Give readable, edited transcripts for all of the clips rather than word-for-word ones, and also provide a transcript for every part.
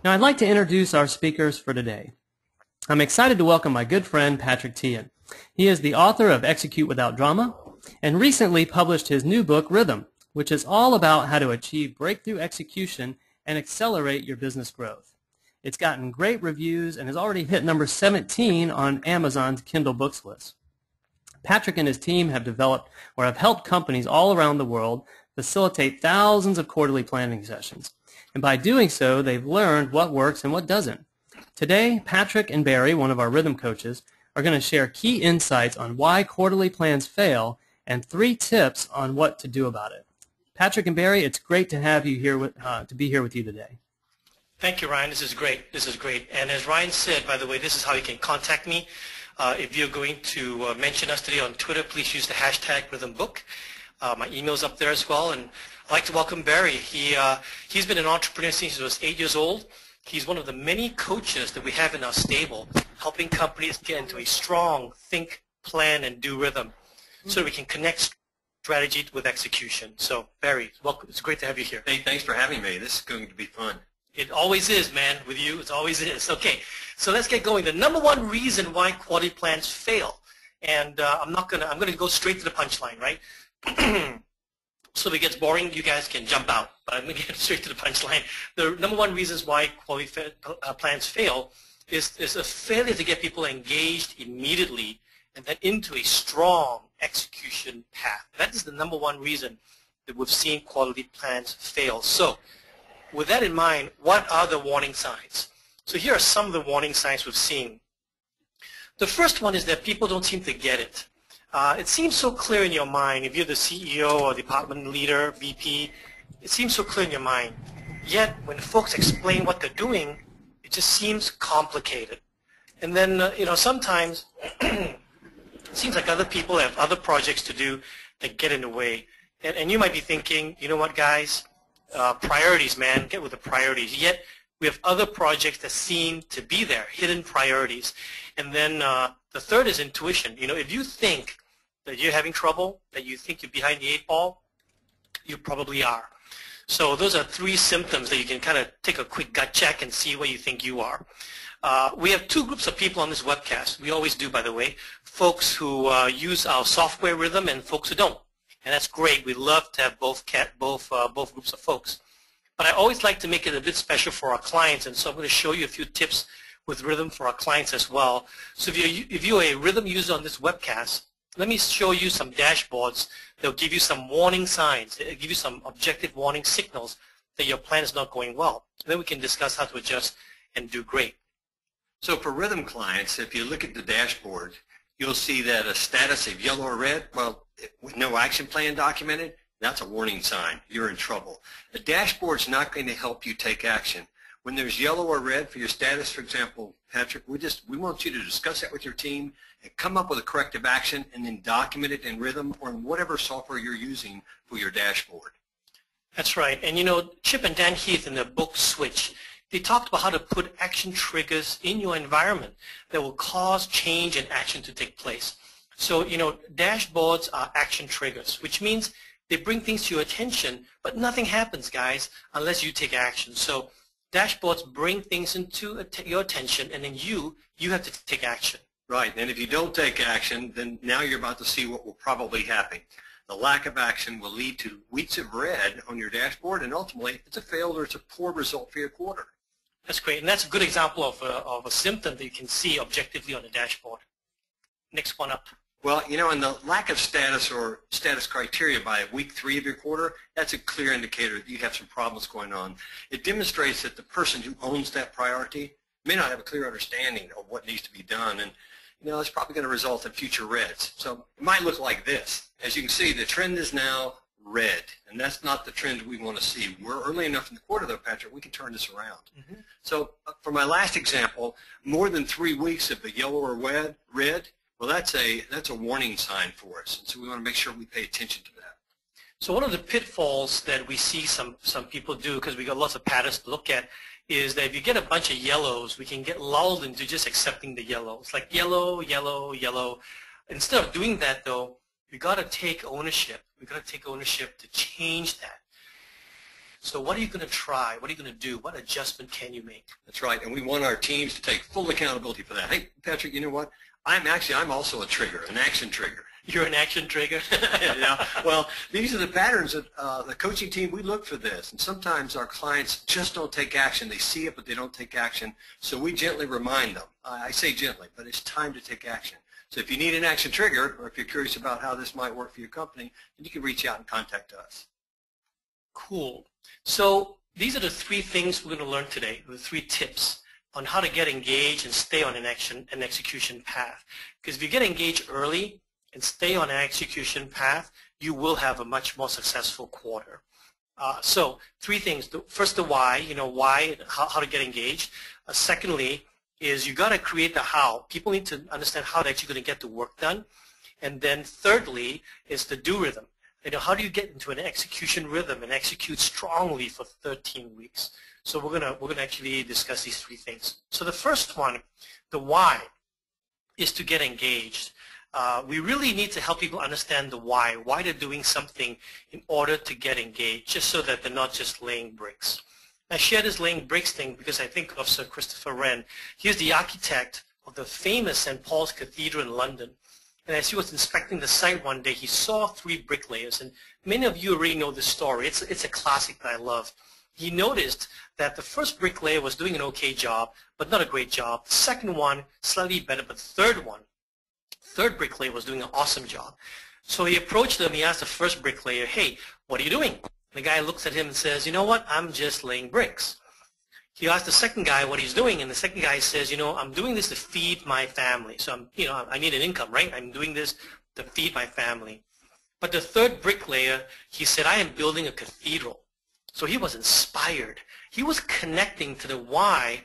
Now I'd like to introduce our speakers for today. I'm excited to welcome my good friend Patrick Tian. He is the author of Execute Without Drama and recently published his new book, Rhythm, which is all about how to achieve breakthrough execution and accelerate your business growth. It's gotten great reviews and has already hit number 17 on Amazon's Kindle Books list. Patrick and his team have developed or have helped companies all around the world facilitate thousands of quarterly planning sessions. And by doing so, they've learned what works and what doesn't. Today, Patrick and Barry, one of our rhythm coaches, are going to share key insights on why quarterly plans fail and 3 tips on what to do about it. Patrick and Barry, it's great to have you here to be here with you today. Thank you, Ryan. This is great. This is great. And as Ryan said, by the way, this is how you can contact me. If you're going to mention us today on Twitter, please use the hashtag RhythmBook. My email's up there as well. And I'd like to welcome Barry. He's been an entrepreneur since he was 8 years old. He's one of the many coaches that we have in our stable, helping companies get into a strong think, plan, and do rhythm so that we can connect strategy with execution. So, Barry, welcome. It's great to have you here. Hey, thanks for having me. This is going to be fun. It always is, man. With you, it always is. Okay, so let's get going. The number one reason why quality plans fail, and I'm going to go straight to the punchline, right? So if it gets boring, you guys can jump out. But I'm going to get straight to the punchline. The number one reasons why quality plans fail is a failure to get people engaged immediately and then into a strong execution path. That is the number one reason that we've seen quality plans fail. So with that in mind, what are the warning signs? So here are some of the warning signs we've seen. The first one is that people don't seem to get it. It seems so clear in your mind. If you're the CEO or department leader, VP, it seems so clear in your mind. Yet when folks explain what they're doing, it just seems complicated. And then, sometimes it seems like other people have other projects to do that get in the way. And you might be thinking, you know what, guys? Priorities, man. Get with the priorities. Yet we have other projects that seem to be there, hidden priorities. And then the third is intuition. If you think that you're having trouble, that you think you're behind the 8 ball, you probably are. So those are 3 symptoms that you can kind of take a quick gut check and see where you think you are. We have 2 groups of people on this webcast. We always do, by the way. Folks who use our software Rhythm and folks who don't. And that's great. We love to have both groups of folks. But I always like to make it a bit special for our clients, and so I'm going to show you a few tips with Rhythm for our clients as well. So if you're a Rhythm user on this webcast, let me show you some dashboards that will give you some warning signs. They'll give you some objective warning signals that your plan is not going well. Then we can discuss how to adjust and do great. So for Rhythm clients, if you look at the dashboard, you'll see that a status of yellow or red, well, with no action plan documented, that's a warning sign. You're in trouble. The dashboard's not going to help you take action. When there's yellow or red for your status, for example, Patrick, we want you to discuss that with your team and come up with a corrective action and then document it in Rhythm or in whatever software you're using for your dashboard. That's right. And Chip and Dan Heath in their book Switch, they talked about how to put action triggers in your environment that will cause change and action to take place. So, dashboards are action triggers, which means they bring things to your attention, but nothing happens, guys, unless you take action. So dashboards bring things into your attention, and then you have to take action. Right, and if you don't take action, then now you're about to see what will probably happen. The lack of action will lead to weeks of red on your dashboard, and ultimately it's a failed or it's a poor result for your quarter. That's great, and that's a good example of a symptom that you can see objectively on the dashboard. Next one up. Well, and the lack of status or status criteria by week 3 of your quarter, that's a clear indicator that you have some problems going on. It demonstrates that the person who owns that priority may not have a clear understanding of what needs to be done, and it's probably going to result in future reds. So it might look like this. As you can see, the trend is now red, and that's not the trend we want to see. We're early enough in the quarter, though, Patrick, we can turn this around. Mm-hmm. So for my last example, more than 3 weeks of the yellow or red, well, that's a warning sign for us, and so we want to make sure we pay attention to that. So one of the pitfalls that we see some people do, because we got lots of patterns to look at, is that if you get a bunch of yellows, we can get lulled into just accepting the yellows, like yellow, yellow, yellow. Instead of doing that, though, we got to take ownership. We got to take ownership to change that. So what are you going to try? What are you going to do? What adjustment can you make? That's right, and we want our teams to take full accountability for that. Hey, Patrick, you know what? I'm also a trigger, an action trigger. You're an action trigger? Yeah. Well, these are the patterns that the coaching team, we look for this. And sometimes our clients just don't take action. They see it, but they don't take action. So we gently remind them. I say gently, but it's time to take action. So if you need an action trigger, or if you're curious about how this might work for your company, then you can reach out and contact us. Cool. So these are the 3 things we're going to learn today, the 3 tips on how to get engaged and stay on an execution path. Because if you get engaged early and stay on an execution path, you will have a much more successful quarter. So 3 things. First, the why, why, how to get engaged. Secondly, is you got to create the how. People need to understand how they're actually going to get the work done. And then thirdly is the do rhythm. How do you get into an execution rhythm and execute strongly for 13 weeks? So we're gonna actually discuss these 3 things. So the first one, the why, is to get engaged. We really need to help people understand the why they're doing something in order to get engaged, just so that they're not just laying bricks. I share this laying bricks thing because I think of Sir Christopher Wren. He's the architect of the famous St. Paul's Cathedral in London. And as he was inspecting the site one day, he saw 3 bricklayers. And many of you already know this story. It's a classic that I love. He noticed that the first bricklayer was doing an okay job, but not a great job. The second one, slightly better, but the third bricklayer was doing an awesome job. So he approached them. He asked the first bricklayer, hey, what are you doing? And the guy looks at him and says, you know what, I'm just laying bricks. He asked the second guy what he's doing, and the second guy says, I'm doing this to feed my family. So I need an income, right? I'm doing this to feed my family. But the third bricklayer, he said, I am building a cathedral. So he was inspired. He was connecting to the why,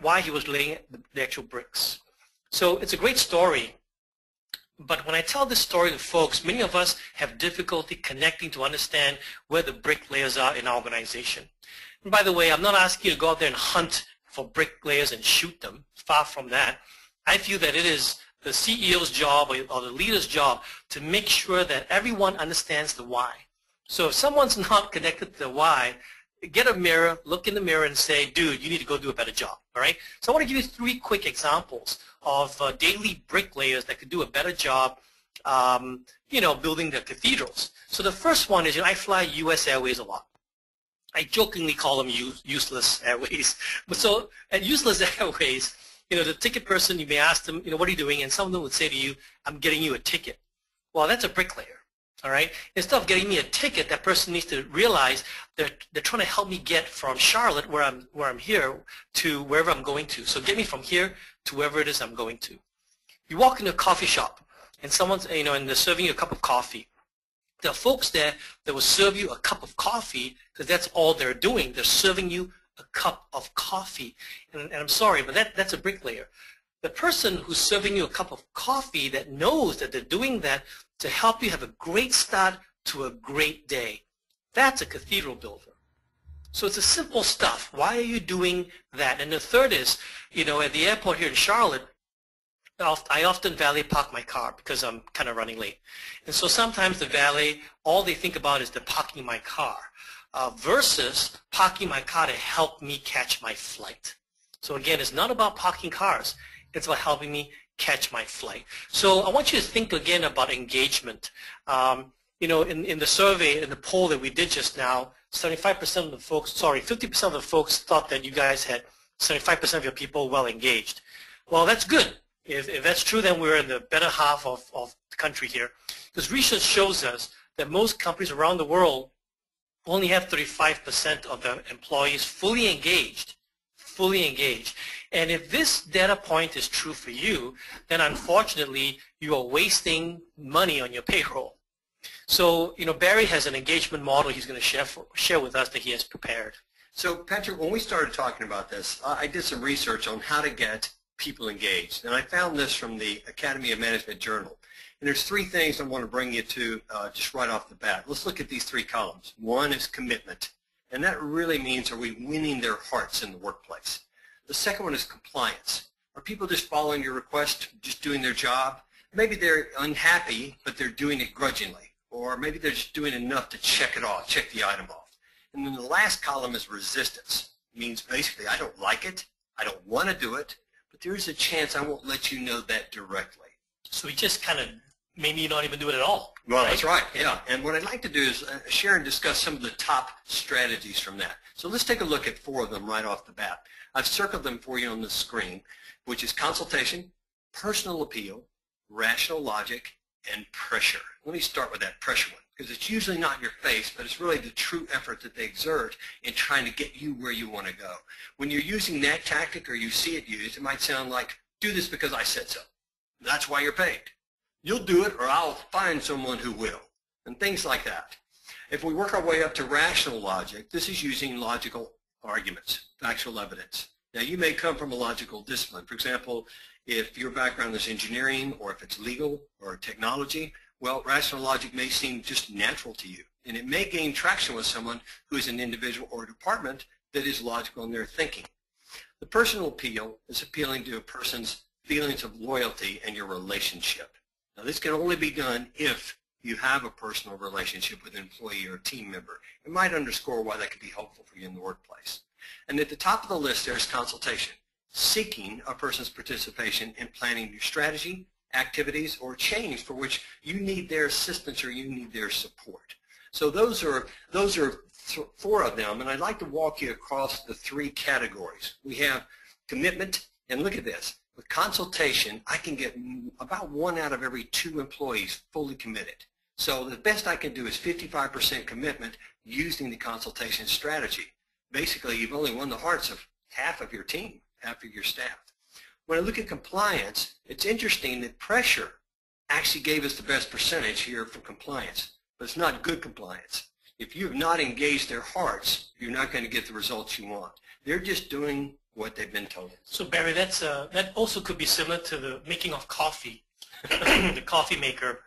why he was laying the actual bricks. So it's a great story. But when I tell this story to folks, many of us have difficulty connecting to understand where the bricklayers are in our organization. And by the way, I'm not asking you to go out there and hunt for bricklayers and shoot them. Far from that. I feel that it is the CEO's job or the leader's job to make sure that everyone understands the why. So if someone's not connected to the why, get a mirror, look in the mirror and say, dude, you need to go do a better job, all right? So I want to give you 3 quick examples of daily bricklayers that could do a better job, building their cathedrals. So the first one is, I fly U.S. Airways a lot. I jokingly call them useless airways. But so at useless airways, the ticket person, you may ask them, what are you doing? And some of them would say to you, I'm getting you a ticket. Well, that's a bricklayer. All right. Instead of getting me a ticket, that person needs to realize they're trying to help me get from Charlotte, where I'm here, to wherever I'm going to. So get me from here to wherever it is I'm going to. You walk into a coffee shop, and someone's and they're serving you a cup of coffee. There are folks there that will serve you a cup of coffee because that's all they're doing. They're serving you a cup of coffee, and I'm sorry, but that's a bricklayer. The person who's serving you a cup of coffee that knows that they're doing that to help you have a great start to a great day, that's a cathedral builder. So it's a simple stuff. Why are you doing that? And the third is, at the airport here in Charlotte, I often valet park my car because I'm kind of running late. And so sometimes the valet, all they think about is the parking my car versus parking my car to help me catch my flight. So again, it's not about parking cars. It's about helping me catch my flight. So I want you to think again about engagement. In the survey, in the poll that we did just now, 50% of the folks thought that you guys had 75% of your people well engaged. Well, that's good. If that's true, then we're in the better half of the country here. Because research shows us that most companies around the world only have 35% of their employees fully engaged. And if this data point is true for you, then unfortunately you are wasting money on your payroll. So, Barry has an engagement model he's going to share with us that he has prepared. So, Patrick, when we started talking about this, I did some research on how to get people engaged. And I found this from the Academy of Management Journal. And there's 3 things I want to bring you to just right off the bat. Let's look at these 3 columns. One is commitment. And that really means, are we winning their hearts in the workplace? The second one is compliance. Are people just following your request, just doing their job? Maybe they're unhappy, but they're doing it grudgingly. Or maybe they're just doing enough to check it off, check the item off. And then the last column is resistance. It means basically I don't like it, I don't want to do it, but there is a chance I won't let you know that directly. So we just kind of maybe not even do it at all. Well, right? That's right, yeah. And what I'd like to do is share and discuss some of the top strategies from that. So let's take a look at 4 of them right off the bat. I've circled them for you on the screen, which is consultation, personal appeal, rational logic, and pressure. Let me start with that pressure one, because it's usually not in your face, but it's really the true effort that they exert in trying to get you where you want to go. When you're using that tactic or you see it used, it might sound like, do this because I said so. That's why you're paid. You'll do it or I'll find someone who will, and things like that. If we work our way up to rational logic, this is using logical arguments, factual evidence. Now, you may come from a logical discipline. For example, if your background is engineering or if it's legal or technology, well, rational logic may seem just natural to you, and it may gain traction with someone who is an individual or department that is logical in their thinking. The personal appeal is appealing to a person's feelings of loyalty and your relationship. Now, this can only be done if you have a personal relationship with an employee or a team member. It might underscore why that could be helpful for you in the workplace. And at the top of the list, there's consultation, seeking a person's participation in planning your strategy, activities, or change for which you need their assistance or you need their support. So those are 4 of them, and I'd like to walk you across the 3 categories. We have commitment, and look at this. With consultation, I can get about 1 out of every 2 employees fully committed. So the best I can do is 55% commitment using the consultation strategy. Basically, you've only won the hearts of half of your team, half of your staff. When I look at compliance, it's interesting that pressure actually gave us the best percentage here for compliance, but it's not good compliance. If you have not engaged their hearts, you're not going to get the results you want. They're just doing what they've been told. So Barry, that also could be similar to the making of coffee. The coffee maker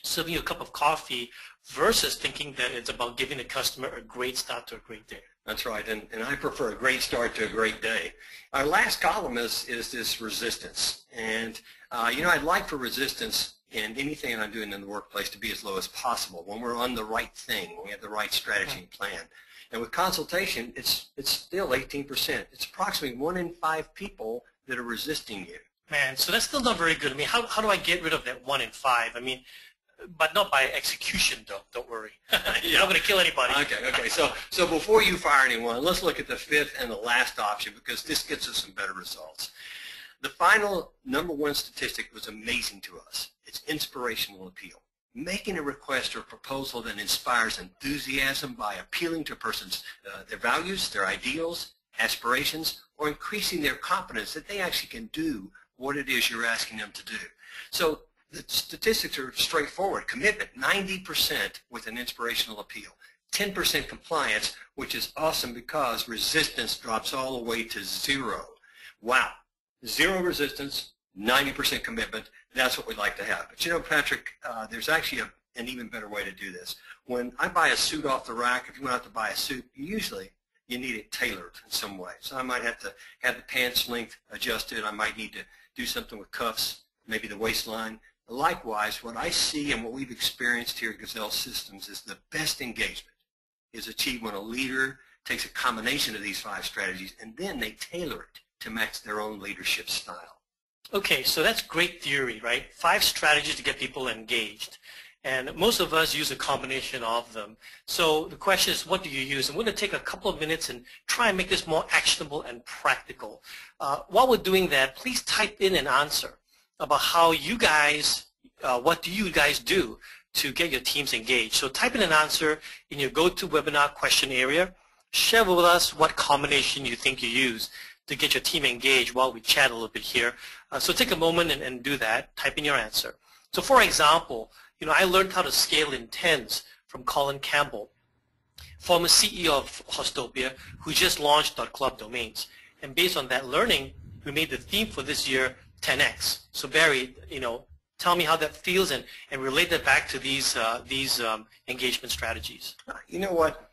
serving you a cup of coffee versus thinking that it's about giving the customer a great start to a great day. That's right, and I prefer a great start to a great day. Our last column is this resistance. And, I'd like for resistance in anything I'm doing in the workplace to be as low as possible when we're on the right thing, when we have the right strategy and plan. And with consultation, it's still 18%. It's approximately 1 in 5 people that are resisting you. Man, so that's still not very good. I mean, how do I get rid of that 1 in 5? I mean, but not by execution, though. Don't worry. You're not going to kill anybody. Okay. So before you fire anyone, let's look at the 5th and the last option, because this gets us some better results. The final #1 statistic was amazing to us. It's inspirational appeal. Making a request or proposal that inspires enthusiasm by appealing to a person's their values, their ideals, aspirations, or increasing their confidence that they actually can do what it is you're asking them to do. So the statistics are straightforward. Commitment, 90% with an inspirational appeal. 10% compliance, which is awesome because resistance drops all the way to 0. Wow. 0 resistance, 90% commitment. That's what we'd like to have. But Patrick, there's actually an even better way to do this. When I buy a suit off the rack, if you want to buy a suit, usually you need it tailored in some way. So I might have to have the pants length adjusted. I might need to do something with cuffs, maybe the waistline. Likewise, what I see and what we've experienced here at Gazelle Systems is the best engagement is achieved when a leader takes a combination of these 5 strategies and then they tailor it to match their own leadership style. Okay, so that's great theory, right? 5 strategies to get people engaged. And most of us use a combination of them. So the question is, what do you use? And we're going to take a couple of minutes and try and make this more actionable and practical. While we're doing that, please type in an answer about how you guys, what do you guys do to get your teams engaged. So type in an answer in your GoToWebinar question area. Share with us what combination you think you use to get your team engaged while we chat a little bit here. So take a moment and do that. Type in your answer. So for example, I learned how to scale in tens from Colin Campbell, former CEO of Hostopia, who just launched .club domains. And based on that learning, we made the theme for this year 10x. So Barry, tell me how that feels and relate that back to these engagement strategies. You know what?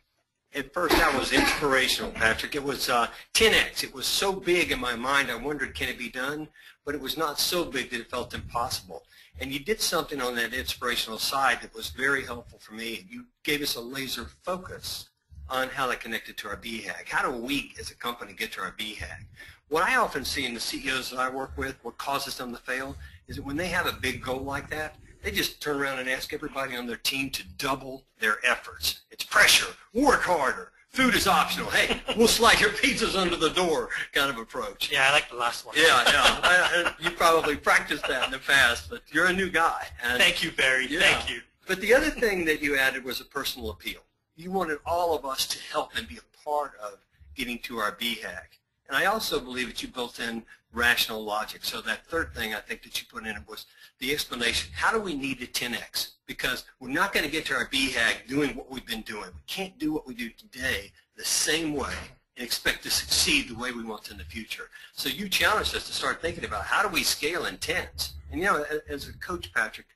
At first, that was inspirational, Patrick. It was 10x. It was so big in my mind, I wondered, can it be done? But it was not so big that it felt impossible. And you did something on that inspirational side that was very helpful for me. You gave us a laser focus on how they connected to our BHAG. How do we as a company get to our BHAG? What I often see in the CEOs that I work with, what causes them to fail, is that when they have a big goal like that, they just turn around and ask everybody on their team to double their efforts. It's pressure, work harder, food is optional. Hey, we'll slide your pizzas under the door kind of approach. Yeah, I like the last one. Yeah. You probably practiced that in the past, but you're a new guy. And thank you, Barry. yeah. Thank you. But the other thing that you added was a personal appeal. You wanted all of us to help and be a part of getting to our BHAG. And I also believe that you built in rational logic. So that third thing I think that you put in was the explanation. How do we need to 10x? Because we're not going to get to our BHAG doing what we've been doing. We can't do what we do today the same way and expect to succeed the way we want to in the future. So you challenged us to start thinking about how do we scale in tens? And you know, as a coach, Patrick,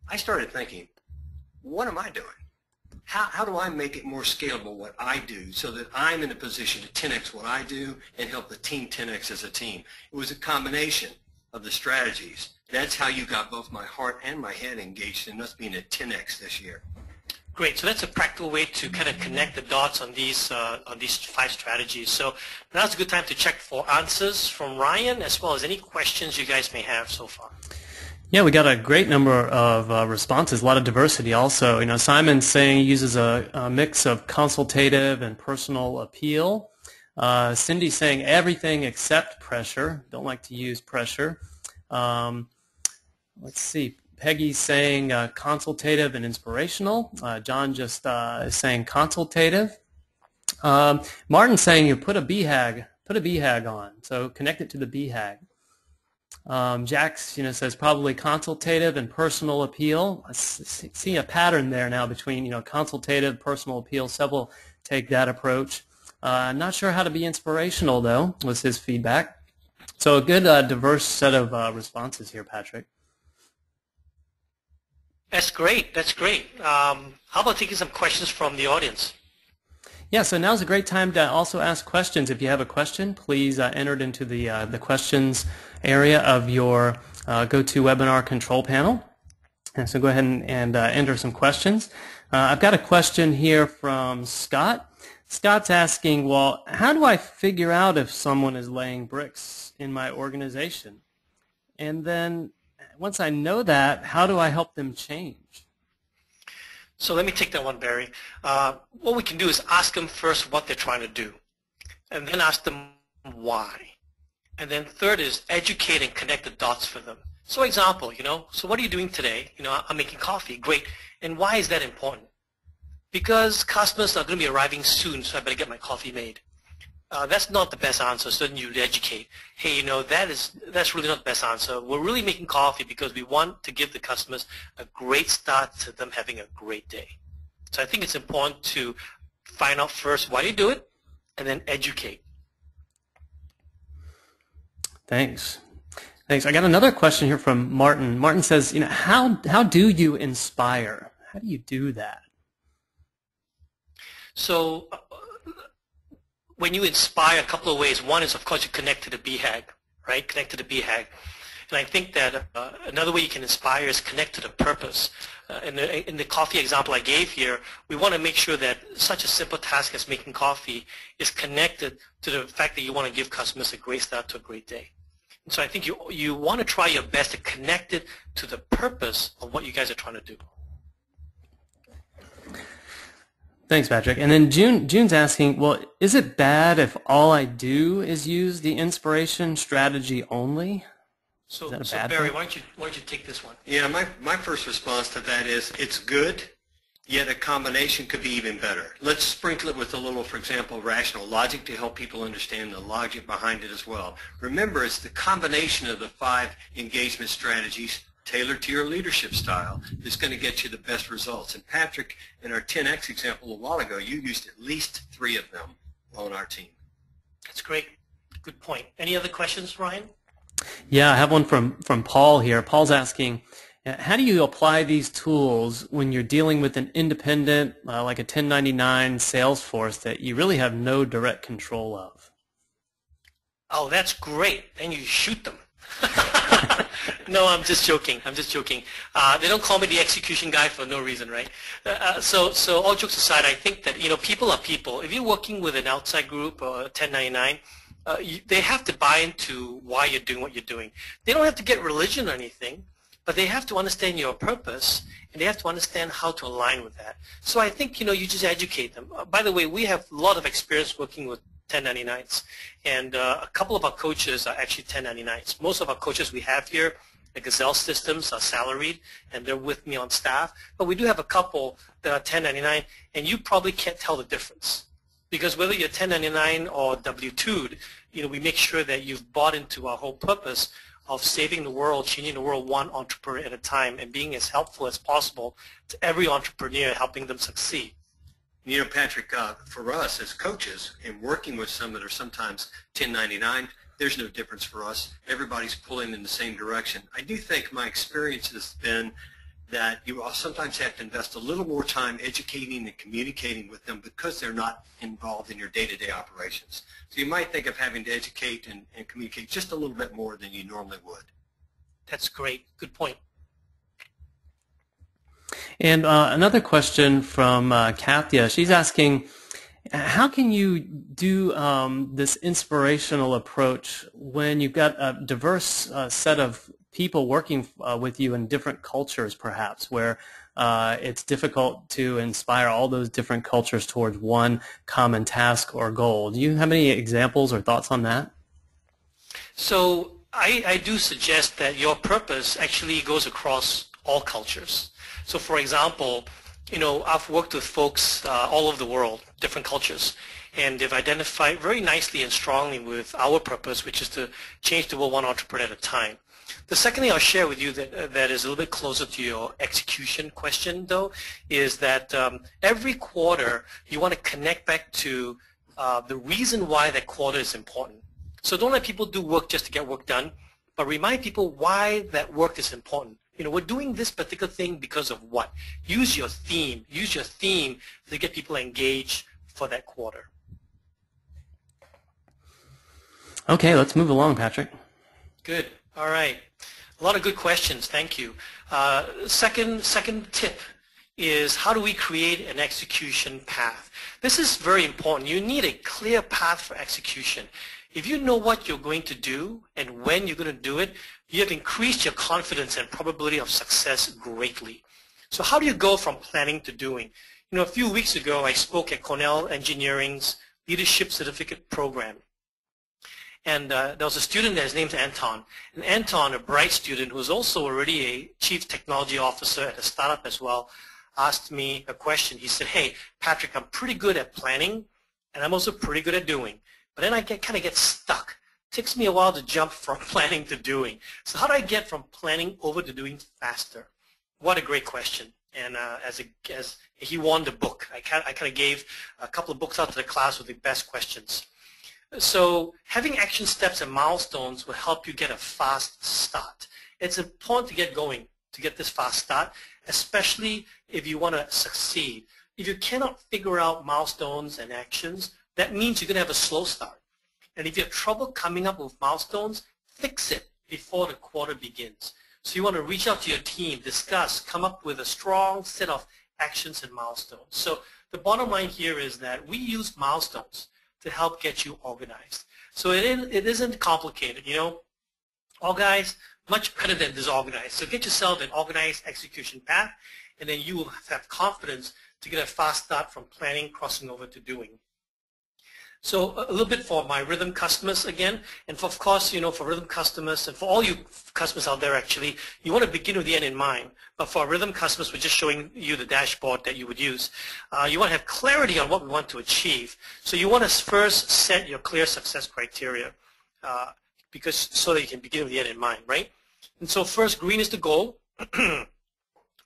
I started thinking, what am I doing? How do I make it more scalable what I do so that I'm in a position to 10x what I do and help the team 10x as a team? It was a combination of the strategies. That's how you got both my heart and my head engaged in us being at 10x this year. Great. So that's a practical way to kind of connect the dots on these 5 strategies. So now's a good time to check for answers from Ryan as well as any questions you guys may have so far. Yeah, we got a great number of responses, a lot of diversity also. You know, Simon's saying he uses a mix of consultative and personal appeal. Cindy's saying everything except pressure. Don't like to use pressure. Let's see. Peggy's saying consultative and inspirational. John just is saying consultative. Martin's saying you put a BHAG on, so connect it to the BHAG. Jax, says probably consultative and personal appeal. I see a pattern there now between, consultative, personal appeal. Several take that approach. I'm not sure how to be inspirational, though, was his feedback. So a good, diverse set of responses here, Patrick. That's great. That's great. How about taking some questions from the audience? Yeah, so now's a great time to also ask questions. If you have a question, please enter it into the questions area of your GoToWebinar control panel. And so go ahead and enter some questions. I've got a question here from Scott. Scott's asking, well, how do I figure out if someone is laying bricks in my organization? And then once I know that, how do I help them change? So let me take that one, Barry. What we can do is ask them first what they're trying to do, and then ask them why. And then third is educate and connect the dots for them. So example, so what are you doing today? I'm making coffee. Great. And why is that important? Because customers are going to be arriving soon, so I better get my coffee made. That's not the best answer, so then you educate. Hey, that's really not the best answer. We're really making coffee because we want to give the customers a great start to them having a great day. So I think it's important to find out first why you do it and then educate. Thanks. I got another question here from Martin. Martin says, how do you inspire? How do you do that? So when you inspire, a couple of ways. One is, of course, you connect to the BHAG, right? Connect to the BHAG. And I think that another way you can inspire is connect to the purpose. In the coffee example I gave here, we want to make sure that such a simple task as making coffee is connected to the fact that you want to give customers a great start to a great day. And so I think you want to try your best to connect it to the purpose of what you guys are trying to do. Thanks, Patrick. And then June's asking, well, is it bad if all I do is use the inspiration strategy only? So Barry, why don't you take this one? Yeah, my first response to that is it's good, yet a combination could be even better. Let's sprinkle it with a little, for example, rational logic to help people understand the logic behind it as well. Remember, it's the combination of the 5 engagement strategies tailored to your leadership style is going to get you the best results. And Patrick, in our 10X example a while ago, you used at least 3 of them on our team. That's great. Good point. Any other questions, Ryan? Yeah, I have one from Paul here. Paul's asking, how do you apply these tools when you're dealing with an independent, like a 1099 sales force that you really have no direct control of? Oh, that's great. Then you shoot them. No, I'm just joking. I'm just joking. They don't call me the execution guy for no reason, right? So all jokes aside, I think that people are people. If you're working with an outside group or 1099, they have to buy into why you're doing what you're doing. They don't have to get religion or anything, but they have to understand your purpose, and they have to understand how to align with that. So I think you just educate them. By the way, we have a lot of experience working with 1099s, and a couple of our coaches are actually 1099s. Most of our coaches we have here, the Gazelle systems, are salaried, and they're with me on staff. But we do have a couple that are 1099, and you probably can't tell the difference. Because whether you're 1099 or W-2'd, we make sure that you've bought into our whole purpose of saving the world, changing the world one entrepreneur at a time, and being as helpful as possible to every entrepreneur, helping them succeed. Patrick, for us as coaches and working with some that are sometimes 1099, there's no difference for us. Everybody's pulling in the same direction. I do think my experience has been that you sometimes have to invest a little more time educating and communicating with them because they're not involved in your day-to-day operations. So you might think of having to educate and communicate just a little bit more than you normally would. That's great. Good point. And another question from Kathia. She's asking, how can you do this inspirational approach when you've got a diverse set of people working with you in different cultures, perhaps, where it's difficult to inspire all those different cultures towards one common task or goal? Do you have any examples or thoughts on that? So I do suggest that your purpose actually goes across all cultures. So for example, I've worked with folks all over the world, different cultures, and they've identified very nicely and strongly with our purpose, which is to change the world one entrepreneur at a time. The second thing I'll share with you that is a little bit closer to your execution question, though, is that every quarter you want to connect back to the reason why that quarter is important. So don't let people do work just to get work done, but remind people why that work is important. We're doing this particular thing because of what? Use your theme. Use your theme to get people engaged for that quarter. Okay, let's move along, Patrick. Good. All right. A lot of good questions. Thank you. Second tip is how do we create an execution path? This is very important. You need a clear path for execution. If you know what you're going to do and when you're going to do it, you have increased your confidence and probability of success greatly. So how do you go from planning to doing? A few weeks ago, I spoke at Cornell Engineering's Leadership Certificate Program. And there was a student there, his name's Anton. And Anton, a bright student who's also already a chief technology officer at a startup as well, asked me a question. He said, hey, Patrick, I'm pretty good at planning, and I'm also pretty good at doing. But then I kind of get stuck. It takes me a while to jump from planning to doing. So how do I get from planning over to doing faster? What a great question. And as he won the book, I kind of gave a couple of books out to the class with the best questions. So having action steps and milestones will help you get a fast start. It's important to get going, to get this fast start, especially if you want to succeed. If you cannot figure out milestones and actions, that means you're going to have a slow start. And if you have trouble coming up with milestones, fix it before the quarter begins. So you want to reach out to your team, discuss, come up with a strong set of actions and milestones. So the bottom line here is that we use milestones to help get you organized. So it isn't complicated, Organized, much better than disorganized. So get yourself an organized execution path, and then you will have confidence to get a fast start from planning, crossing over to doing. So a little bit for my rhythm customers again, and of course, for rhythm customers and for all you customers out there actually, you want to begin with the end in mind. But for our rhythm customers, we're just showing you the dashboard that you would use. You want to have clarity on what we want to achieve. So you want to first set your clear success criteria so that you can begin with the end in mind, right? And so first, green is the goal.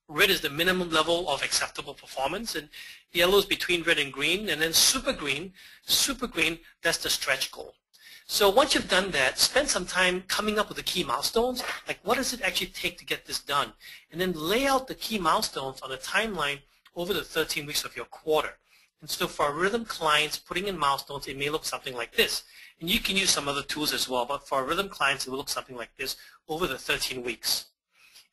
Red is the minimum level of acceptable performance, and yellow is between red and green, and then super green, that's the stretch goal. So once you've done that, spend some time coming up with the key milestones, like what does it actually take to get this done? And then lay out the key milestones on a timeline over the 13 weeks of your quarter. And so for our rhythm clients, putting in milestones, it may look something like this. And you can use some other tools as well, but for our rhythm clients, it will look something like this over the 13 weeks.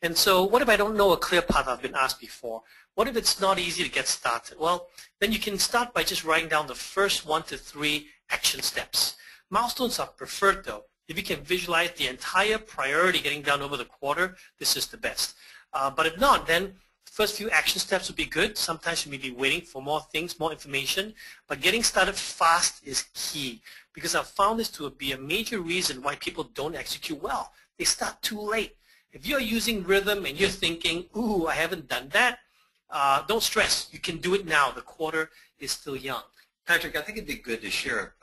And so what if I don't know a clear path? I've been asked before. What if it's not easy to get started? Well, then you can start by just writing down the first 1 to 3 action steps. Milestones are preferred though. If you can visualize the entire priority getting done over the quarter, this is the best. But if not, then first few action steps would be good. Sometimes you may be waiting for more things, more information, but getting started fast is key because I've found this to be a major reason why people don't execute well. They start too late. If you're using rhythm and you're thinking, ooh, I haven't done that, don't stress. You can do it now. The quarter is still young. Patrick, I think it'd be good to share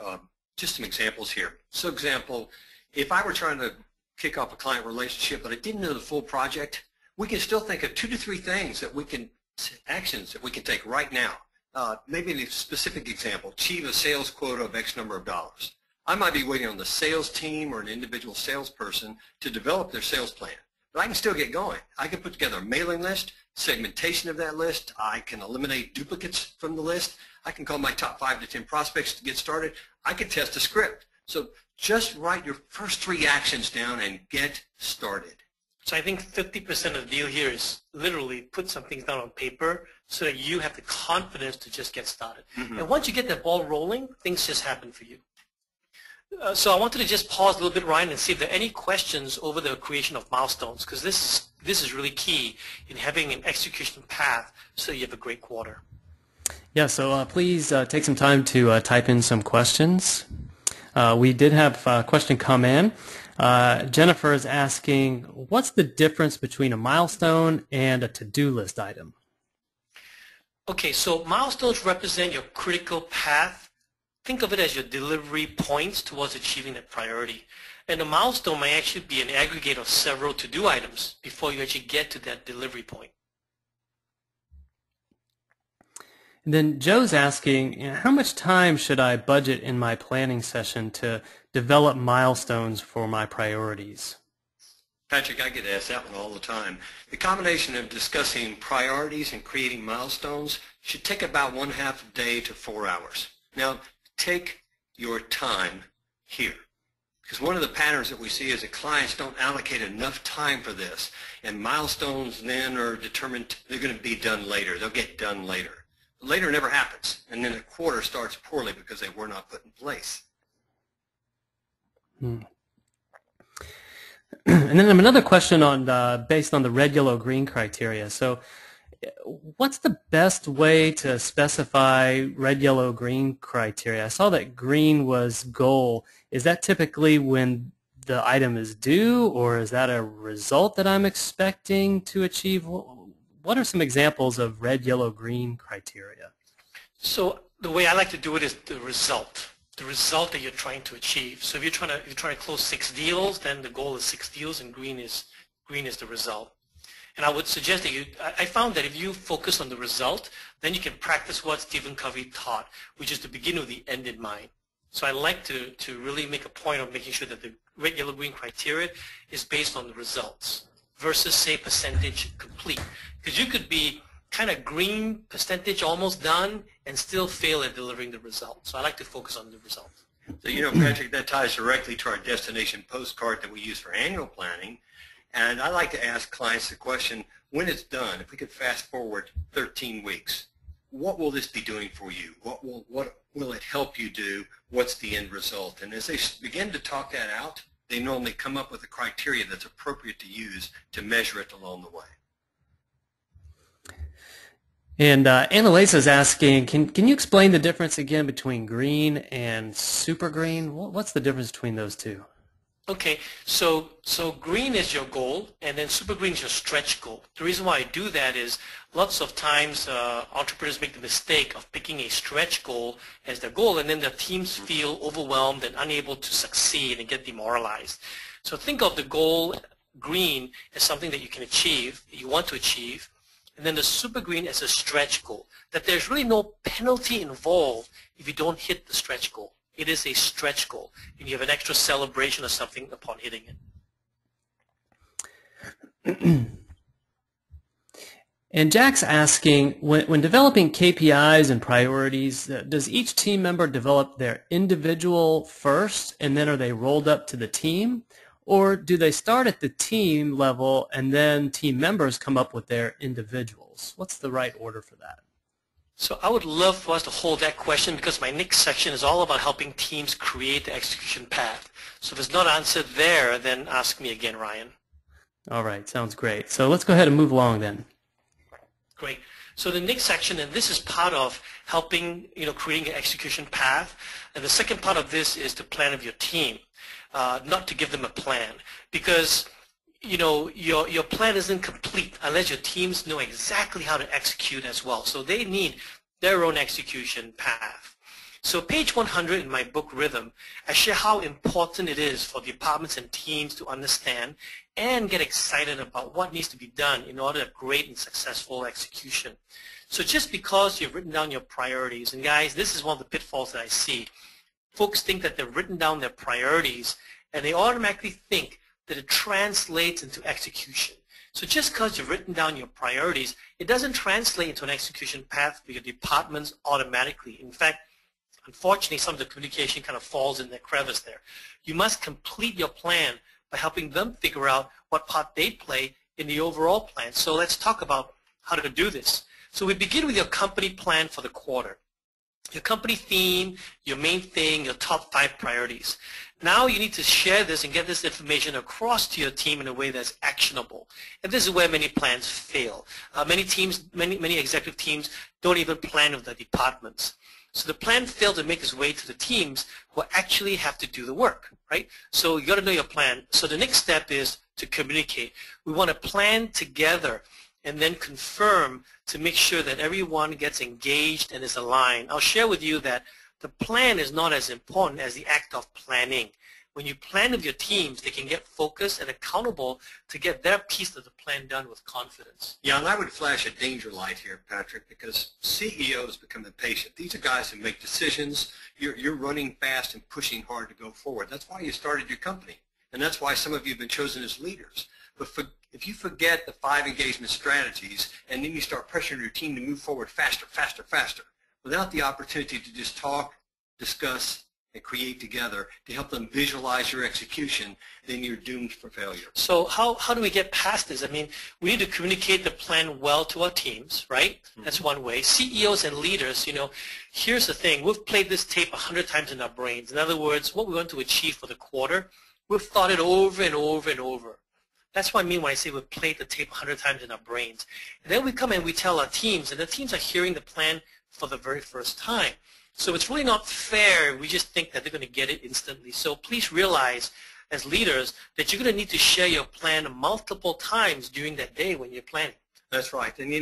just some examples here. So example, if I were trying to kick off a client relationship but I didn't know the full project, we can still think of 2 to 3 things that we can, actions that we can take right now. Maybe a specific example, achieve a sales quota of X number of dollars. I might be waiting on the sales team or an individual salesperson to develop their sales plan. But I can still get going. I can put together a mailing list, segmentation of that list. I can eliminate duplicates from the list. I can call my top 5 to 10 prospects to get started. I can test a script. So just write your first 3 actions down and get started. So I think 50% of the deal here is literally put some things down on paper so that you have the confidence to just get started. And once you get that ball rolling, things just happen for you. So I wanted to just pause a little bit, Ryan, and see if there are any questions over the creation of milestones, because this is really key in having an execution path so you have a great quarter. Yeah, so please take some time to type in some questions. We did have a question come in. Jennifer is asking, what's the difference between a milestone and a to-do list item? Okay, so milestones represent your critical path. Think of it as your delivery points towards achieving that priority. And a milestone may actually be an aggregate of several to-do items before you actually get to that delivery point. And then Joe's asking, how much time should I budget in my planning session to develop milestones for my priorities? Patrick, I get asked that one all the time. The combination of discussing priorities and creating milestones should take about 1/2 day to 4 hours. Now, take your time here. Because one of the patterns that we see is that clients don't allocate enough time for this, and milestones then are determined they're going to be done later. They'll get done later. Later never happens, and then the quarter starts poorly because they were not put in place. And then another question on based on the red, yellow, green criteria. So what's the best way to specify red, yellow, green criteria? I saw that green was goal. Is that typically when the item is due, or is that a result that I'm expecting to achieve? What are some examples of red, yellow, green criteria? So the way I like to do it is the result that you're trying to achieve. So if you're trying to close 6 deals, then the goal is 6 deals, and green is the result. And I would suggest that I found that if you focus on the result, then you can practice what Stephen Covey taught, which is to begin with the end in mind. So I like to really make a point of making sure that the red, yellow, green criteria is based on the results versus, say, percentage complete. Because you could be kind of green percentage almost done and still fail at delivering the result. So I like to focus on the result. So, Patrick, that ties directly to our destination postcard that we use for annual planning. And I like to ask clients the question, when it's done, if we could fast forward 13 weeks, what will this be doing for you? What will it help you do? What's the end result? And as they begin to talk that out, they normally come up with a criteria that's appropriate to use to measure it along the way. And Annalisa is asking, can you explain the difference again between green and super green? What's the difference between those two? Okay, so green is your goal, and then super green is your stretch goal. The reason why I do that is lots of times entrepreneurs make the mistake of picking a stretch goal as their goal, and then their teams feel overwhelmed and unable to succeed and get demoralized. So think of the goal green as something that you can achieve, that you want to achieve, and then the super green as a stretch goal, that there's really no penalty involved if you don't hit the stretch goal. It is a stretch goal, and you have an extra celebration or something upon hitting it. And Jack's asking, when developing KPIs and priorities, does each team member develop their individual first, and then are they rolled up to the team? Or do they start at the team level, and then team members come up with their individuals? What's the right order for that? So I would love for us to hold that question because my next section is all about helping teams create the execution path. So if it's not answered there, then ask me again, Ryan. All right, sounds great. So let's go ahead and move along then. Great. So the next section, and this is part of helping, creating an execution path. And the second part of this is the plan of your team, not to give them a plan, because your plan isn't complete unless your teams know exactly how to execute as well. So they need their own execution path. So page 100 in my book Rhythm, I share how important it is for departments and teams to understand and get excited about what needs to be done in order to great and successful execution. So just because you've written down your priorities, and guys, this is one of the pitfalls that I see. Folks think that they've written down their priorities and they automatically think that it translates into execution. So just because you've written down your priorities, it doesn't translate into an execution path for your departments automatically. In fact, unfortunately, some of the communication kind of falls in the crevice there. You must complete your plan by helping them figure out what part they play in the overall plan. So let's talk about how to do this. So we begin with your company plan for the quarter. Your company theme, your main thing, your top 5 priorities. Now you need to share this and get this information across to your team in a way that's actionable. And this is where many plans fail. Many executive teams don't even plan with the departments. So the plan failed to make its way to the teams who actually have to do the work, right? So you got to know your plan. So the next step is to communicate. We want to plan together and then confirm to make sure that everyone gets engaged and is aligned. I'll share with you that the plan is not as important as the act of planning. When you plan with your teams, they can get focused and accountable to get their piece of the plan done with confidence. Yeah, and I would flash a danger light here, Patrick, because CEOs become impatient. These are guys who make decisions. You're running fast and pushing hard to go forward. That's why you started your company, and that's why some of you have been chosen as leaders. But if you forget the 5 engagement strategies and then you start pressuring your team to move forward faster, faster, faster, without the opportunity to just talk, discuss, and create together to help them visualize your execution, then you're doomed for failure. So how do we get past this? I mean, we need to communicate the plan well to our teams, right? Mm-hmm. That's one way. CEOs and leaders, here's the thing. We've played this tape 100 times in our brains. In other words, what we want to achieve for the quarter, we've thought it over and over and over. That's what I mean when I say we've played the tape 100 times in our brains. And then we come and we tell our teams, and the teams are hearing the plan for the very first time. So it's really not fair. We just think that they're going to get it instantly. So please realize as leaders that you're going to need to share your plan multiple times during that day when you're planning. That's right. And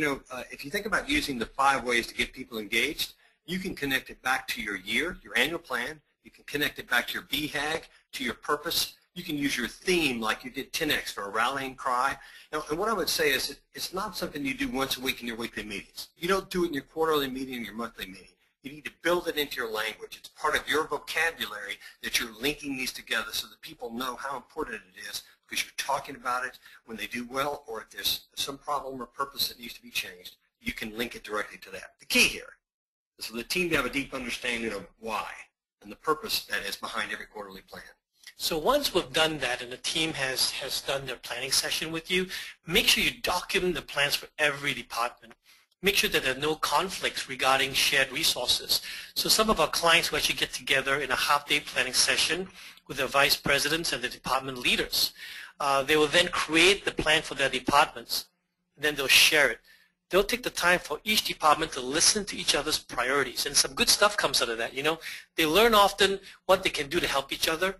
if you think about using the 5 ways to get people engaged, you can connect it back to your year, your annual plan. You can connect it back to your BHAG, to your purpose. You can use your theme like you did 10X for a rallying cry. And what I would say is it's not something you do once a week in your weekly meetings. You don't do it in your quarterly meeting or your monthly meeting. You need to build it into your language. It's part of your vocabulary that you're linking these together so that people know how important it is because you're talking about it when they do well, or if there's some problem or purpose that needs to be changed, you can link it directly to that. The key here is for the team to have a deep understanding of why and the purpose that is behind every quarterly plan. So once we've done that and the team has done their planning session with you, make sure you document the plans for every department. Make sure that there are no conflicts regarding shared resources. So some of our clients will actually get together in a half-day planning session with their vice presidents and the department leaders. They will then create the plan for their departments, and then they'll share it. They'll take the time for each department to listen to each other's priorities, and some good stuff comes out of that. They learn often what they can do to help each other.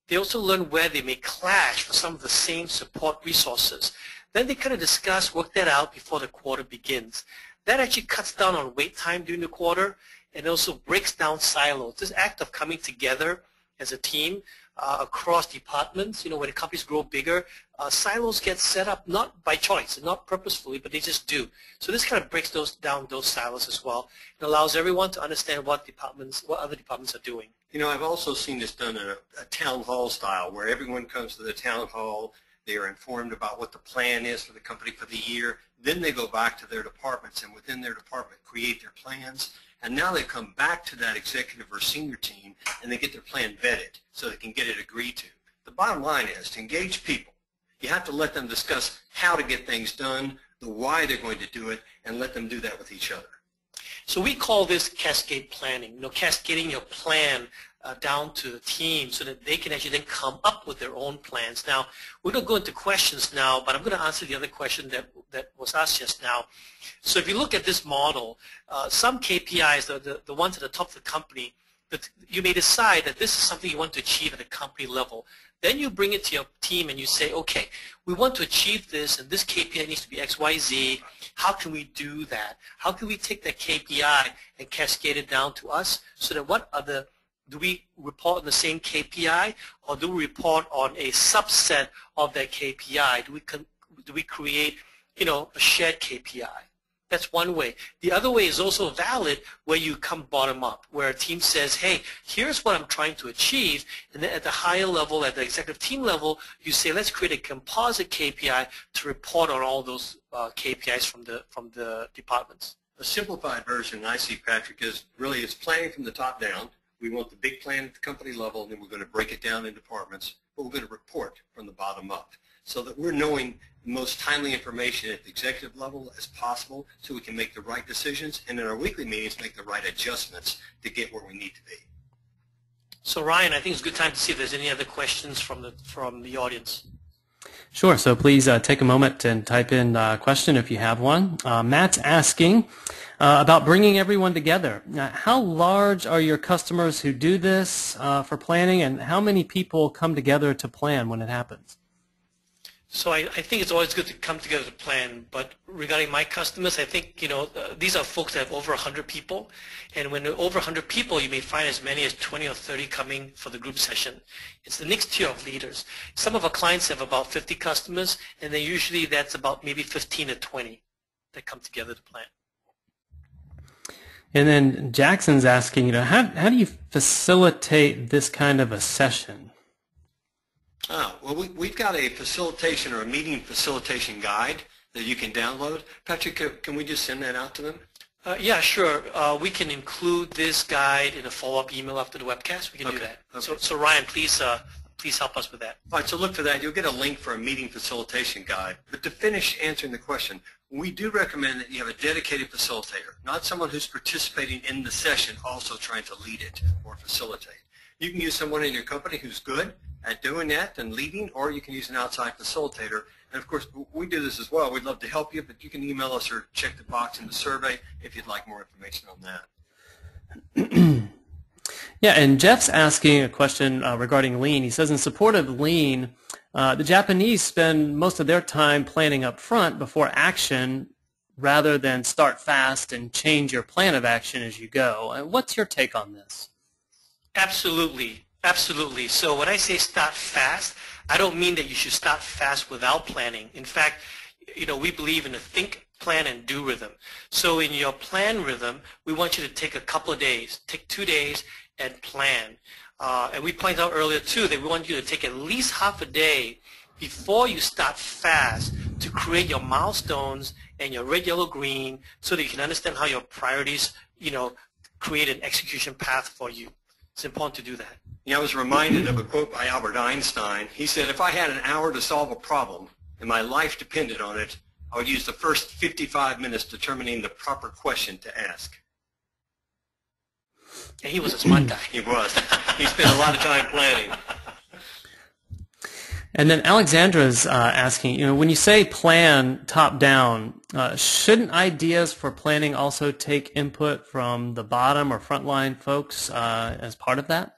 They also learn where they may clash for some of the same support resources. Then they kind of discuss, work that out before the quarter begins. That actually cuts down on wait time during the quarter and also breaks down silos. This act of coming together as a team across departments, when the companies grow bigger, silos get set up not by choice and not purposefully, but they just do. So this kind of breaks down those silos as well. It allows everyone to understand what other departments are doing. I've also seen this done in a town hall style where everyone comes to the town hall They are informed about what the plan is for the company for the year. Then they go back to their departments and within their department create their plans. And now they come back to that executive or senior team and they get their plan vetted so they can get it agreed to. The bottom line is to engage people. You have to let them discuss how to get things done, the why they're going to do it, and let them do that with each other. So we call this cascade planning, cascading your plan down to the team so that they can actually then come up with their own plans. Now, we're going to go into questions now, but I'm going to answer the other question that was asked just now. So if you look at this model, some KPIs, the ones at the top of the company, that you may decide that this is something you want to achieve at a company level. Then you bring it to your team and you say, okay, we want to achieve this and this KPI needs to be X, Y, Z. How can we do that? How can we take that KPI and cascade it down to us so that do we report on the same KPI or do we report on a subset of that KPI? Do we create, a shared KPI? That's one way. The other way is also valid where you come bottom up, where a team says, hey, here's what I'm trying to achieve. And then at the higher level, at the executive team level, you say, let's create a composite KPI to report on all those KPIs from the departments. A simplified version I see, Patrick, is really it's planning from the top down. We want the big plan at the company level, and then we're going to break it down in departments, but we're going to report from the bottom up so that we're knowing the most timely information at the executive level as possible so we can make the right decisions and in our weekly meetings make the right adjustments to get where we need to be. So Ryan, I think it's a good time to see if there's any other questions from the audience. Sure. So please take a moment and type in a question if you have one. Matt's asking about bringing everyone together. How large are your customers who do this for planning, and how many people come together to plan when it happens? So I think it's always good to come together to plan, but regarding my customers, I think, these are folks that have over 100 people, and when over 100 people, you may find as many as 20 or 30 coming for the group session. It's the next tier of leaders. Some of our clients have about 50 customers, and then usually that's about maybe 15 to 20 that come together to plan. And then Jackson's asking, how do you facilitate this kind of a session? Well, we've got a facilitation or a meeting facilitation guide that you can download. Patrick, can we just send that out to them? Yeah, sure. We can include this guide in a follow-up email after the webcast. We can do that. Okay. So Ryan, please help us with that. All right, so look for that. You'll get a link for a meeting facilitation guide. But to finish answering the question, we do recommend that you have a dedicated facilitator, not someone who's participating in the session also trying to lead it or facilitate. You can use someone in your company who's good at doing that and leading, or you can use an outside facilitator. And of course, we do this as well. We'd love to help you, but you can email us or check the box in the survey if you'd like more information on that. Yeah, and Jeff's asking a question regarding lean. He says, in support of lean, the Japanese spend most of their time planning up front before action rather than start fast and change your plan of action as you go. What's your take on this? Absolutely. Absolutely. So when I say start fast, I don't mean that you should start fast without planning. In fact, we believe in a think, plan, and do rhythm. So in your plan rhythm, we want you to take a couple of days, take 2 days and plan. And we pointed out earlier too that we want you to take at least half a day before you start fast to create your milestones and your red, yellow, green so that you can understand how your priorities, create an execution path for you. It's important to do that. I was reminded of a quote by Albert Einstein. He said, if I had an hour to solve a problem and my life depended on it, I would use the first 55 minutes determining the proper question to ask. And he was a smart guy. He was. He spent a lot of time planning. And then Alexandra's asking, when you say plan top down, shouldn't ideas for planning also take input from the bottom or frontline folks as part of that?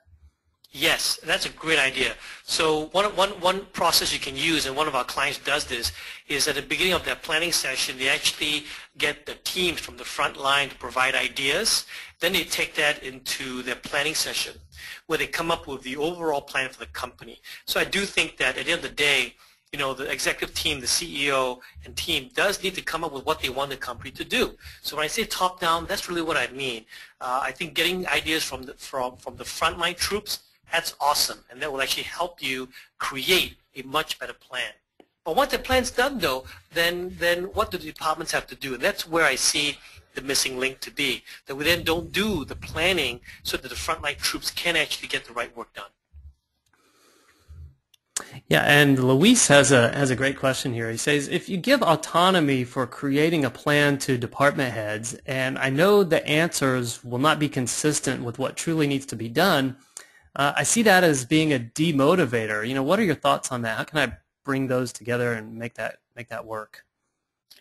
Yes, that's a great idea. So one process you can use, and one of our clients does this, is at the beginning of their planning session, they actually get the teams from the front line to provide ideas. Then they take that into their planning session, where they come up with the overall plan for the company. So I do think that at the end of the day, the executive team, the CEO and team does need to come up with what they want the company to do. So when I say top down, that's really what I mean. I think getting ideas from the frontline troops, that's awesome, and that will actually help you create a much better plan. But once the plan's done, though, then what do the departments have to do? And that's where I see the missing link to be, that we then don't do the planning so that the frontline troops can actually get the right work done. Yeah, and Luis has a great question here. He says, if you give autonomy for creating a plan to department heads, and I know the answers will not be consistent with what truly needs to be done, I see that as being a demotivator. You know, what are your thoughts on that? How can I bring those together and make that work?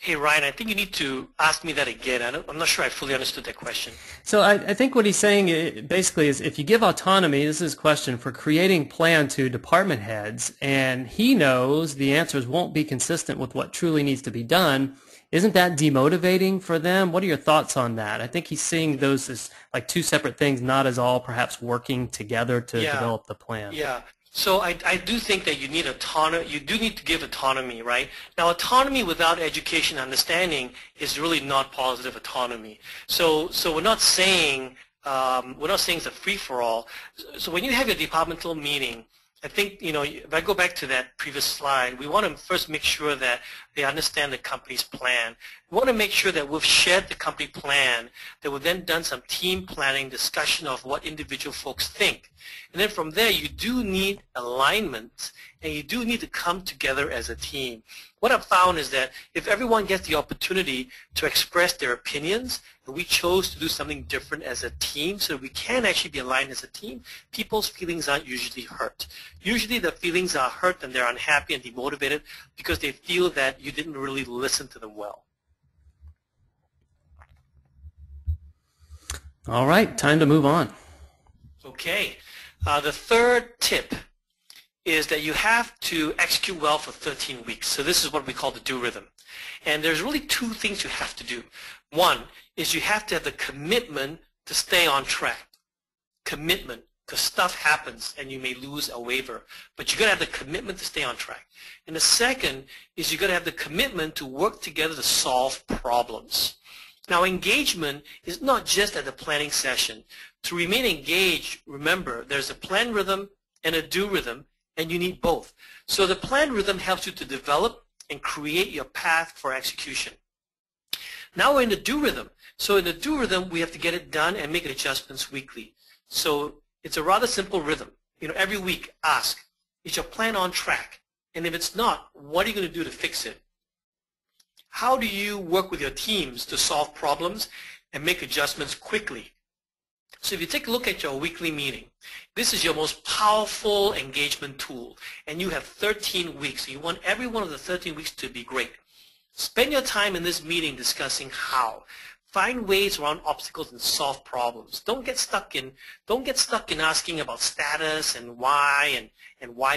Hey, Ryan, I think you need to ask me that again. I'm not sure I fully understood that question. So I think what he's saying basically is if you give autonomy, this is his question, for creating plan to department heads, and he knows the answers won't be consistent with what truly needs to be done, isn't that demotivating for them? What are your thoughts on that? I think he's seeing those as like two separate things, not as all perhaps working together to develop the plan. Yeah. So I do think that you need autonomy. You do need to give autonomy, right? Now, autonomy without education and understanding is really not positive autonomy. So we're not saying it's a free-for-all. So when you have your departmental meeting, I think, you know, if I go back to that previous slide, we want to first make sure that they understand the company's plan. We want to make sure that we've shared the company plan, that we've then done some team planning, discussion of what individual folks think. And then from there, you do need alignment, and you do need to come together as a team. What I've found is that if everyone gets the opportunity to express their opinions, and we chose to do something different as a team so that we can actually be aligned as a team, people's feelings aren't usually hurt. Usually the feelings are hurt and they're unhappy and demotivated because they feel that you didn't really listen to them well. All right, time to move on. Okay. The third tip is that you have to execute well for 13 weeks. So this is what we call the do rhythm. And there's really two things you have to do. One is you have to have the commitment to stay on track. Commitment, because stuff happens and you may lose or waver. But you've got to have the commitment to stay on track. And the second is you've got to have the commitment to work together to solve problems. Now, engagement is not just at the planning session. To remain engaged, remember, there's a plan rhythm and a do rhythm, and you need both. So the plan rhythm helps you to develop and create your path for execution. Now we're in the do rhythm. So in the do rhythm, we have to get it done and make adjustments weekly. So it's a rather simple rhythm. You know, every week, ask, is your plan on track? And if it's not, what are you going to do to fix it? How do you work with your teams to solve problems and make adjustments quickly? So if you take a look at your weekly meeting, this is your most powerful engagement tool, and you have 13 weeks. So you want every one of the 13 weeks to be great. Spend your time in this meeting discussing how. Find ways around obstacles and solve problems. Don't get stuck in asking about status and why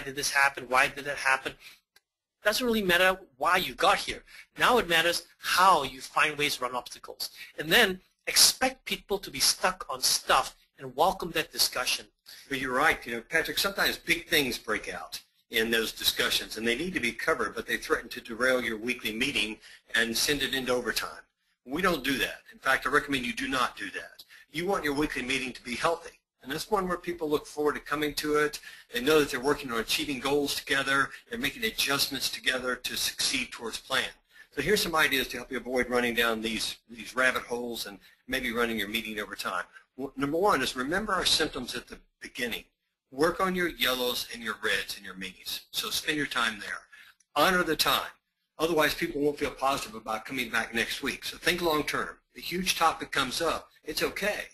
did this happen, why did that happen. It doesn't really matter why you got here. Now it matters how you find ways around obstacles. And then expect people to be stuck on stuff and welcome that discussion. But you're right, you know, Patrick, sometimes big things break out in those discussions and they need to be covered, but they threaten to derail your weekly meeting and send it into overtime. We don't do that. In fact, I recommend you do not do that. You want your weekly meeting to be healthy. And that's one where people look forward to coming to it. They know that they're working on achieving goals together. They're making adjustments together to succeed towards plan. So here's some ideas to help you avoid running down these rabbit holes and maybe running your meeting over time. Number one is remember our symptoms at the beginning. Work on your yellows and your reds in your meetings. So spend your time there. Honor the time. Otherwise, people won't feel positive about coming back next week. So think long term. A huge topic comes up. It's okay.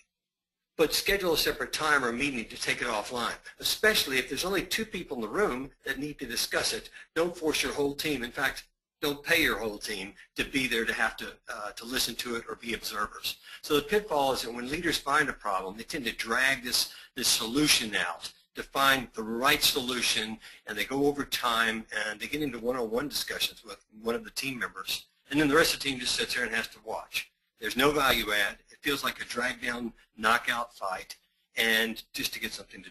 But schedule a separate time or meeting to take it offline, especially if there's only 2 people in the room that need to discuss it. Don't force your whole team. In fact, don't pay your whole team to be there to have to listen to it or be observers. So the pitfall is that when leaders find a problem, they tend to drag this solution out to find the right solution, and they go over time and they get into one-on-one discussions with one of the team members, and then the rest of the team just sits there and has to watch. There's no value add. It feels like a drag-down, knockout fight, and just to get something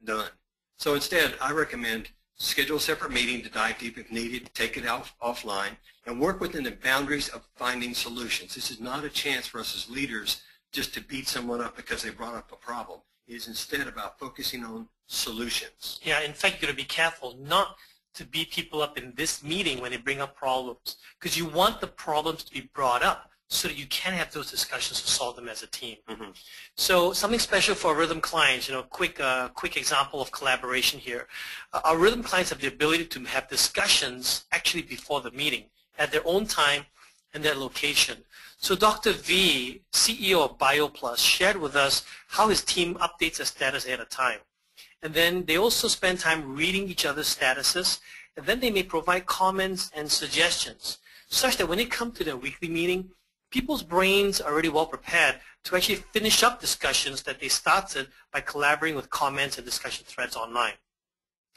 done. So instead, I recommend schedule a separate meeting to dive deep if needed, take it offline, and work within the boundaries of finding solutions. This is not a chance for us as leaders just to beat someone up because they brought up a problem. It is instead about focusing on solutions. Yeah, in fact, you've got to be careful not to beat people up in this meeting when they bring up problems, because you want the problems to be brought up so that you can have those discussions to solve them as a team. So something special for Rhythm clients, quick example of collaboration here. Our Rhythm clients have the ability to have discussions actually before the meeting at their own time and their location. So Dr. V, CEO of BioPlus, shared with us how his team updates their status ahead of time. And then they also spend time reading each other's statuses, and then they may provide comments and suggestions, such that when they come to their weekly meeting, people's brains are already well prepared to actually finish up discussions that they started by collaborating with comments and discussion threads online.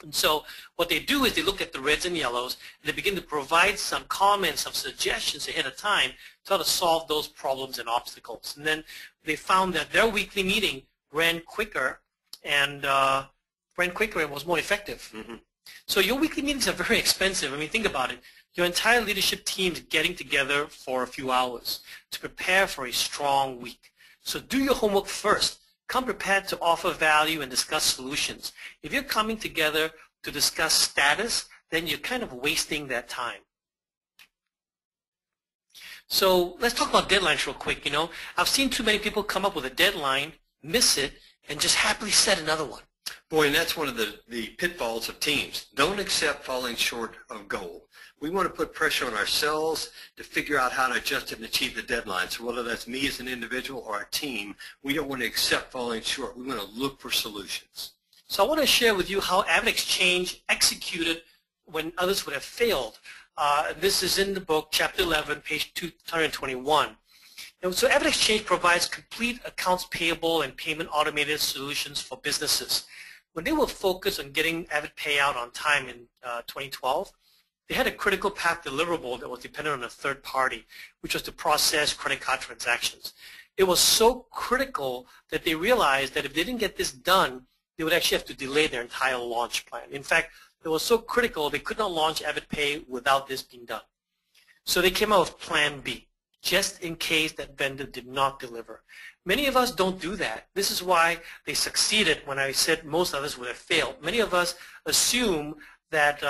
And so what they do is they look at the reds and yellows, and they begin to provide some comments, some suggestions ahead of time to how to solve those problems and obstacles. And then they found that their weekly meeting ran quicker and was more effective. So your weekly meetings are very expensive. I mean, think about it. Your entire leadership team is getting together for a few hours to prepare for a strong week. So do your homework first. Come prepared to offer value and discuss solutions. If you're coming together to discuss status, then you're kind of wasting that time. So let's talk about deadlines real quick. I've seen too many people come up with a deadline, miss it, and just happily set another one. Boy, and that's one of the pitfalls of teams. Don't accept falling short of goal. We want to put pressure on ourselves to figure out how to adjust and achieve the deadline. So whether that's me as an individual or a team, we don't want to accept falling short. We want to look for solutions. So I want to share with you how AvidXchange executed when others would have failed. This is in the book, chapter 11, page 221. And so AvidXchange provides complete accounts payable and payment automated solutions for businesses. When they were focused on getting Avid Payout on time in 2012, they had a critical path deliverable that was dependent on a third party, which was to process credit card transactions. It was so critical that they realized that if they didn't get this done, they would actually have to delay their entire launch plan. In fact, it was so critical they could not launch AvidPay without this being done. So they came out with Plan B, just in case that vendor did not deliver. Many of us don't do that. This is why they succeeded when I said most others would have failed. Many of us assume that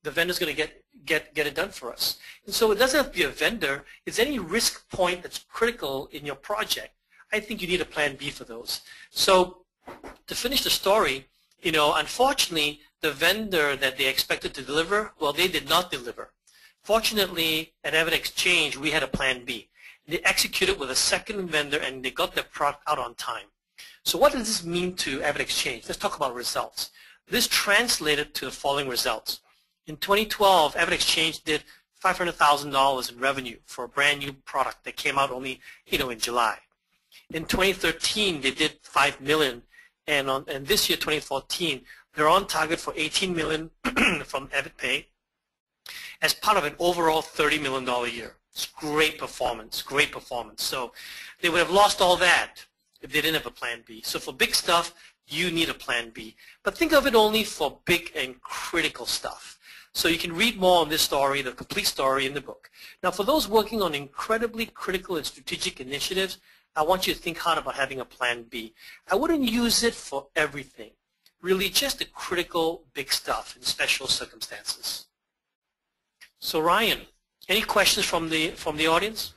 the vendor's going to get it done for us. And so it doesn't have to be a vendor. It's any risk point that's critical in your project. I think you need a plan B for those. So to finish the story, unfortunately, the vendor that they expected to deliver, well, they did not deliver. Fortunately, at AvidXchange, we had a plan B. They executed with a second vendor, and they got their product out on time. So what does this mean to AvidXchange? Let's talk about results. This translated to the following results. In 2012, AvidXchange did $500,000 in revenue for a brand new product that came out only, in July. In 2013, they did $5 million, and this year, 2014, they're on target for $18 million from AvidPay as part of an overall $30 million year. It's great performance, great performance. So they would have lost all that if they didn't have a plan B. So for big stuff, you need a plan B. But think of it only for big and critical stuff. So you can read more on this story, the complete story, in the book. Now, for those working on incredibly critical and strategic initiatives, I want you to think hard about having a plan B. I wouldn't use it for everything. Really, just the critical, big stuff in special circumstances. So, Ryan, any questions from the audience?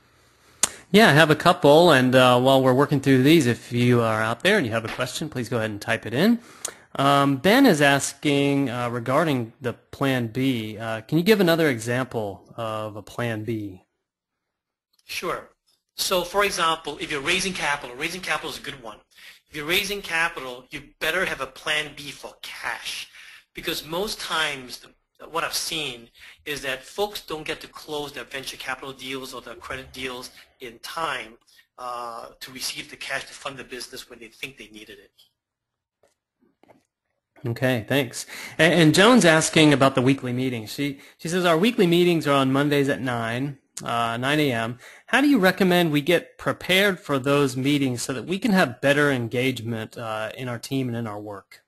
Yeah, I have a couple, and while we're working through these, if you are out there and you have a question, please go ahead and type it in. Ben is asking regarding the Plan B, can you give another example of a Plan B? Sure. So, for example, if you're raising capital is a good one. If you're raising capital, you better have a Plan B for cash, because most times what I've seen is that folks don't get to close their venture capital deals or their credit deals in time to receive the cash to fund the business when they think they needed it. Okay, thanks. And Joan's asking about the weekly meetings. She says our weekly meetings are on Mondays at 9 a.m. How do you recommend we get prepared for those meetings so that we can have better engagement in our team and in our work?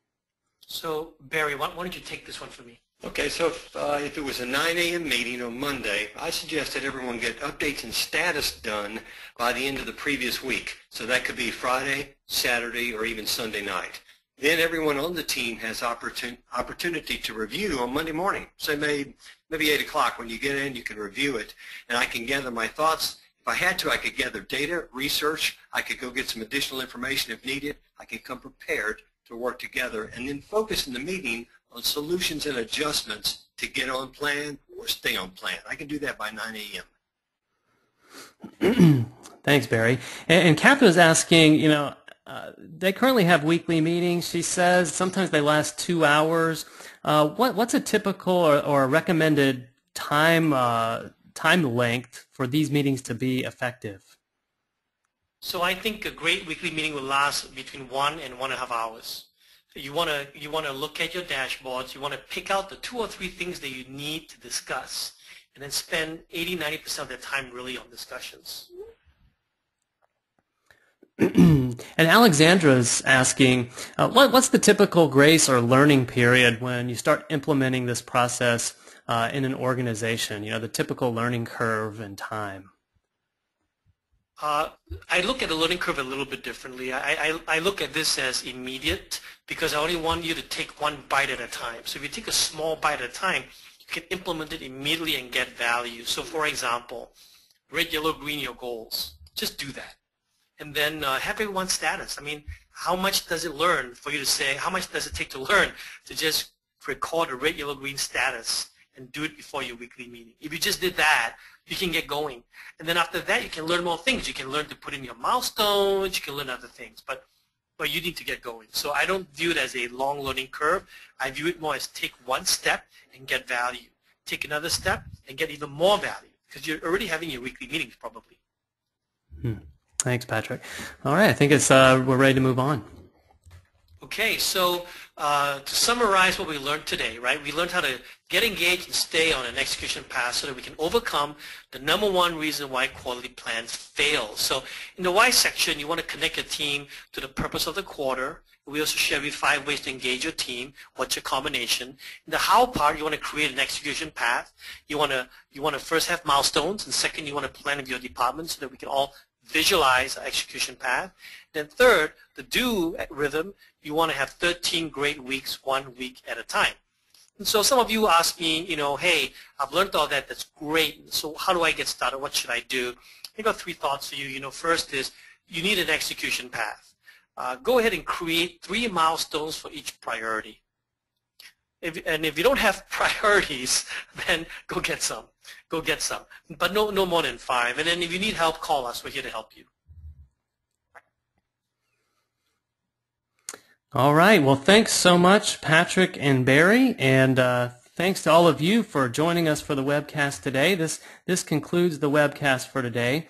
So, Barry, why don't you take this one for me? Okay, so if it was a 9 a.m. meeting on Monday, I suggest that everyone get updates and status done by the end of the previous week. So that could be Friday, Saturday, or even Sunday night. Then everyone on the team has opportunity to review on Monday morning. So maybe 8 o'clock when you get in, you can review it, and I can gather my thoughts. If I had to, I could gather data, research. I could go get some additional information if needed. I could come prepared to work together and then focus in the meeting on solutions and adjustments to get on plan or stay on plan. I can do that by 9 a.m. Thanks, Barry. And Catherine is asking, they currently have weekly meetings, she says. Sometimes they last 2 hours. What's a typical or a recommended time length for these meetings to be effective? So I think a great weekly meeting will last between 1 and 1.5 hours. You want to look at your dashboards. You want to pick out the 2 or 3 things that you need to discuss, and then spend 80-90% of the time really on discussions. And Alexandra's asking, what's the typical grace or learning period when you start implementing this process in an organization? The typical learning curve and time. I look at the learning curve a little bit differently. I look at this as immediate because I only want you to take one bite at a time. So if you take a small bite at a time, you can implement it immediately and get value. So for example, red, yellow, green, your goals. Just do that. And then have everyone's status. I mean, how much does it learn for you to say, how much does it take to learn to just record a red, yellow, green status and do it before your weekly meeting? If you just did that, you can get going. And then after that, you can learn more things. You can learn to put in your milestones. You can learn other things. But you need to get going. So I don't view it as a long learning curve. I view it more as take one step and get value. Take another step and get even more value because you're already having your weekly meetings probably. Thanks, Patrick. All right, I think we're ready to move on. Okay, so to summarize what we learned today, right? We learned how to get engaged and stay on an execution path so that we can overcome the #1 reason why quality plans fail. So in the why section, you want to connect your team to the purpose of the quarter. We also share with 5 ways to engage your team. What's your combination? In the how part, you want to create an execution path. You want to first have milestones, and second, you want to plan with your department so that we can all visualize our execution path. Then third, the do rhythm, you want to have 13 great weeks, 1 week at a time. And so some of you ask me, hey, I've learned all that, that's great. So how do I get started? What should I do? I've got 3 thoughts for you. First is you need an execution path. Go ahead and create 3 milestones for each priority. If you don't have priorities, then go get some. Go get some. But no more than 5. And then if you need help, call us. We're here to help you. All right. Well, thanks so much, Patrick and Barry. And thanks to all of you for joining us for the webcast today. This concludes the webcast for today.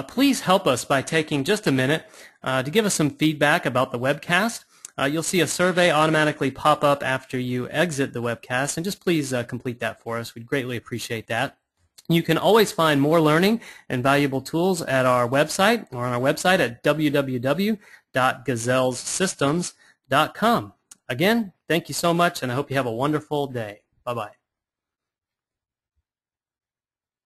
Please help us by taking just a minute to give us some feedback about the webcast. You'll see a survey automatically pop up after you exit the webcast, and just please complete that for us. We'd greatly appreciate that. You can always find more learning and valuable tools at our website or on our website at www.gazellessystems.com. Again, thank you so much, and I hope you have a wonderful day. Bye-bye.